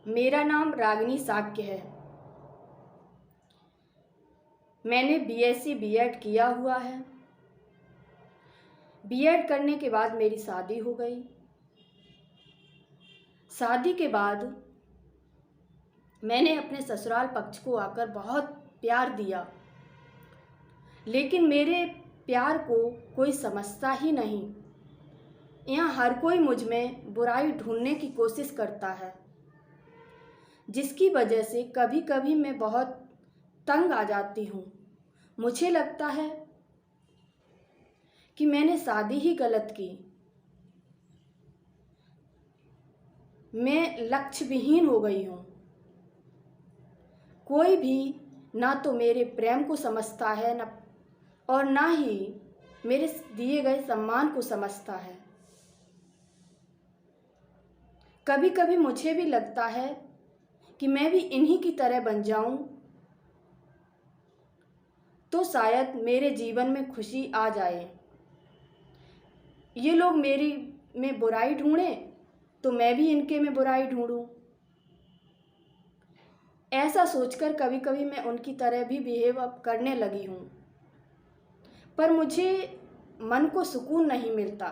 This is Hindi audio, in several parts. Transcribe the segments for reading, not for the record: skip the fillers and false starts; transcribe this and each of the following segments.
मेरा नाम रागिनी साक्य है। मैंने बीएससी बीएड किया हुआ है। बीएड करने के बाद मेरी शादी हो गई। शादी के बाद मैंने अपने ससुराल पक्ष को आकर बहुत प्यार दिया, लेकिन मेरे प्यार को कोई समझता ही नहीं। यहाँ हर कोई मुझ में बुराई ढूंढने की कोशिश करता है, जिसकी वजह से कभी कभी मैं बहुत तंग आ जाती हूँ। मुझे लगता है कि मैंने शादी ही गलत की। मैं लक्ष्य विहीन हो गई हूँ। कोई भी ना तो मेरे प्रेम को समझता है ना ही मेरे दिए गए सम्मान को समझता है। कभी कभी मुझे भी लगता है कि मैं भी इन्हीं की तरह बन जाऊं तो शायद मेरे जीवन में खुशी आ जाए। ये लोग मेरी में बुराई ढूंढें तो मैं भी इनके में बुराई ढूंढूं। ऐसा सोचकर कभी कभी मैं उनकी तरह भी बिहेव अब करने लगी हूँ, पर मुझे मन को सुकून नहीं मिलता।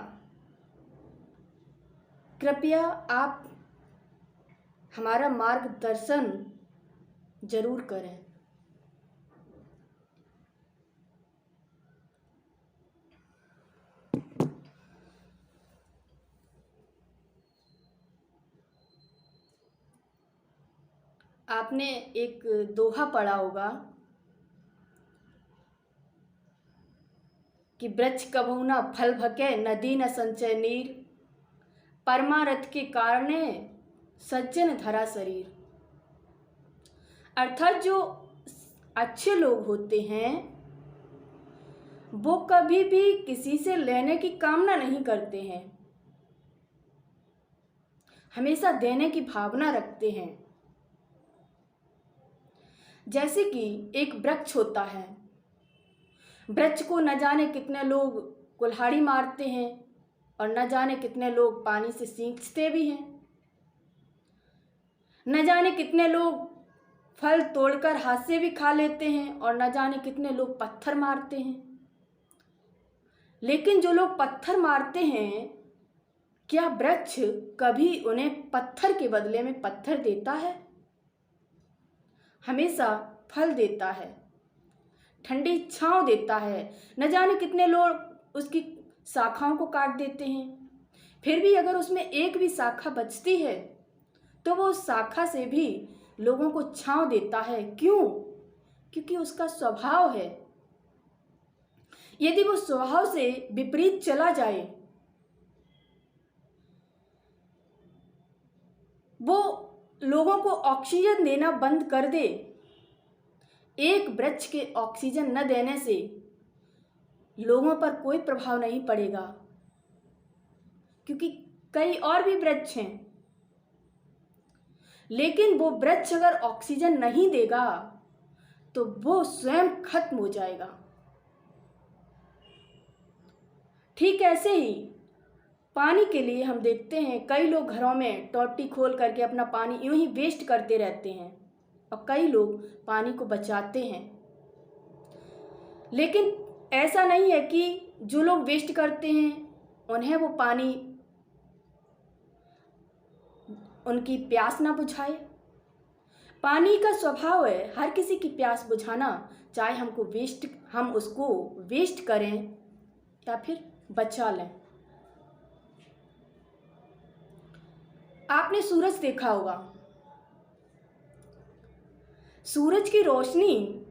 कृपया आप हमारा मार्गदर्शन जरूर करें। आपने एक दोहा पढ़ा होगा कि वृक्ष कबहु न फल भके, नदी न संचय नीर, परमारथ के कारणे सज्जन धरा शरीर। अर्थात जो अच्छे लोग होते हैं वो कभी भी किसी से लेने की कामना नहीं करते हैं, हमेशा देने की भावना रखते हैं। जैसे कि एक वृक्ष होता है, वृक्ष को न जाने कितने लोग कुल्हाड़ी मारते हैं और न जाने कितने लोग पानी से सींचते भी हैं। न जाने कितने लोग फल तोड़कर हाथ से भी खा लेते हैं और न जाने कितने लोग पत्थर मारते हैं। लेकिन जो लोग पत्थर मारते हैं, क्या वृक्ष कभी उन्हें पत्थर के बदले में पत्थर देता है? हमेशा फल देता है, ठंडी छांव देता है। न जाने कितने लोग उसकी शाखाओं को काट देते हैं, फिर भी अगर उसमें एक भी शाखा बचती है तो वो उस शाखा से भी लोगों को छांव देता है। क्यों? क्योंकि उसका स्वभाव है। यदि वो स्वभाव से विपरीत चला जाए, वो लोगों को ऑक्सीजन देना बंद कर दे, एक वृक्ष के ऑक्सीजन न देने से लोगों पर कोई प्रभाव नहीं पड़ेगा, क्योंकि कई और भी वृक्ष हैं। लेकिन वो वृक्ष अगर ऑक्सीजन नहीं देगा तो वो स्वयं खत्म हो जाएगा। ठीक ऐसे ही पानी के लिए हम देखते हैं कई लोग घरों में टोटी खोल करके अपना पानी यूं ही वेस्ट करते रहते हैं और कई लोग पानी को बचाते हैं। लेकिन ऐसा नहीं है कि जो लोग वेस्ट करते हैं उन्हें वो पानी उनकी प्यास ना बुझाए। पानी का स्वभाव है हर किसी की प्यास बुझाना, चाहे हम उसको वेस्ट करें या फिर बचा लें। आपने सूरज देखा होगा। सूरज की रोशनी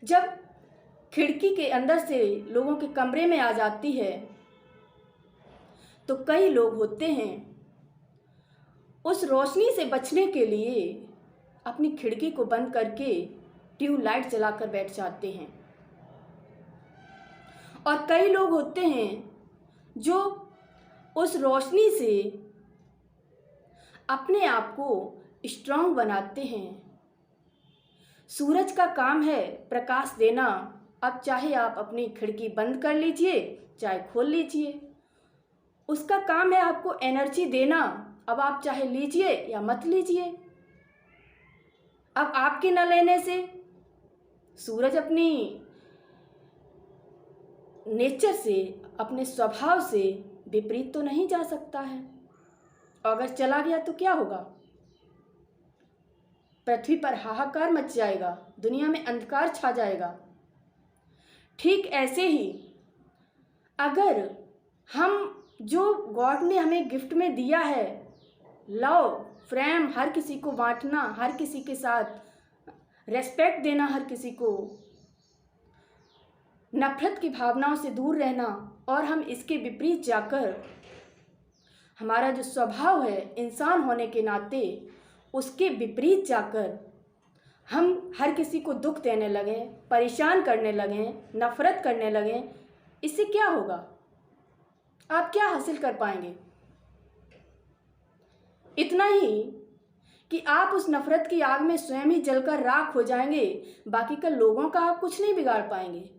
जब खिड़की के अंदर से लोगों के कमरे में आ जाती है तो कई लोग होते हैं उस रोशनी से बचने के लिए अपनी खिड़की को बंद करके ट्यूबलाइट जलाकर बैठ जाते हैं। और कई लोग होते हैं जो उस रोशनी से अपने आप को स्ट्रांग बनाते हैं। सूरज का काम है प्रकाश देना। अब चाहे आप अपनी खिड़की बंद कर लीजिए चाहे खोल लीजिए, उसका काम है आपको एनर्जी देना। अब आप चाहे लीजिए या मत लीजिए। अब आपके न लेने से सूरज अपनी नेचर से, अपने स्वभाव से विपरीत तो नहीं जा सकता है। अगर चला गया तो क्या होगा? पृथ्वी पर हाहाकार मच जाएगा, दुनिया में अंधकार छा जाएगा। ठीक ऐसे ही अगर हम जो गॉड ने हमें गिफ्ट में दिया है, लव, प्रेम, हर किसी को बांटना, हर किसी के साथ रेस्पेक्ट देना, हर किसी को नफरत की भावनाओं से दूर रहना, और हम इसके विपरीत जाकर हमारा जो स्वभाव है इंसान होने के नाते उसके विपरीत जाकर हम हर किसी को दुख देने लगें, परेशान करने लगें, नफरत करने लगें, इससे क्या होगा? आप क्या हासिल कर पाएंगे? इतना ही कि आप उस नफरत की आग में स्वयं ही जलकर राख हो जाएंगे। बाकी का लोगों का आप कुछ नहीं बिगाड़ पाएंगे।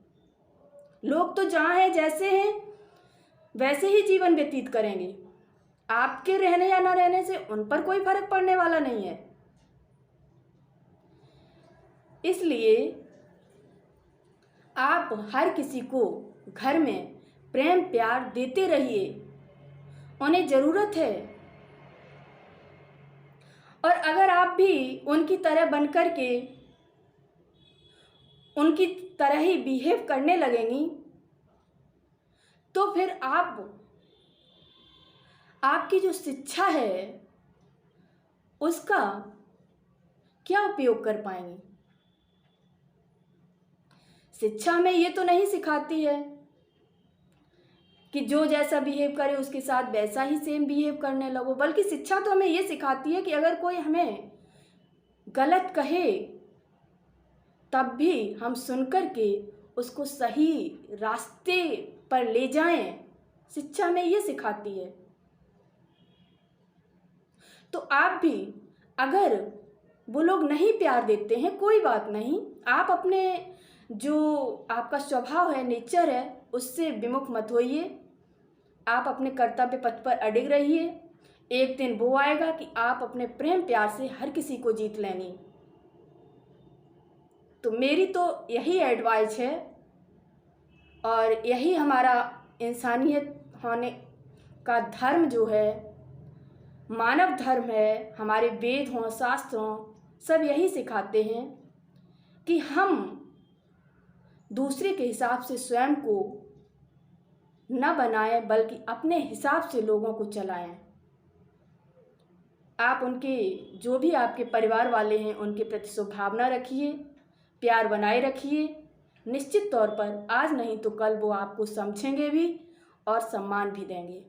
लोग तो जहाँ हैं, जैसे हैं, वैसे ही जीवन व्यतीत करेंगे। आपके रहने या ना रहने से उन पर कोई फर्क पड़ने वाला नहीं है। इसलिए आप हर किसी को घर में प्रेम प्यार देते रहिए, उन्हें ज़रूरत है। और अगर आप भी उनकी तरह बनकर के उनकी तरह ही बिहेव करने लगेंगी तो फिर आपकी जो शिक्षा है उसका क्या उपयोग कर पाएंगे? शिक्षा हमें ये तो नहीं सिखाती है कि जो जैसा बिहेव करे उसके साथ वैसा ही सेम बिहेव करने लगो, बल्कि शिक्षा तो हमें ये सिखाती है कि अगर कोई हमें गलत कहे तब भी हम सुनकर के उसको सही रास्ते पर ले जाएं। शिक्षा हमें ये सिखाती है। तो आप भी, अगर वो लोग नहीं प्यार देते हैं, कोई बात नहीं, आप अपने जो आपका स्वभाव है, नेचर है, उससे विमुख मत होइए। आप अपने कर्तव्य पथ पर अडिग रहिए। एक दिन वो आएगा कि आप अपने प्रेम प्यार से हर किसी को जीत लेंगे। तो मेरी तो यही एडवाइस है और यही हमारा इंसानियत होने का धर्म जो है, मानव धर्म है। हमारे वेद हों, शास्त्र हों, सब यही सिखाते हैं कि हम दूसरे के हिसाब से स्वयं को न बनाएं, बल्कि अपने हिसाब से लोगों को चलाएं। आप उनके, जो भी आपके परिवार वाले हैं, उनके प्रति सद्भावना रखिए, प्यार बनाए रखिए। निश्चित तौर पर आज नहीं तो कल वो आपको समझेंगे भी और सम्मान भी देंगे।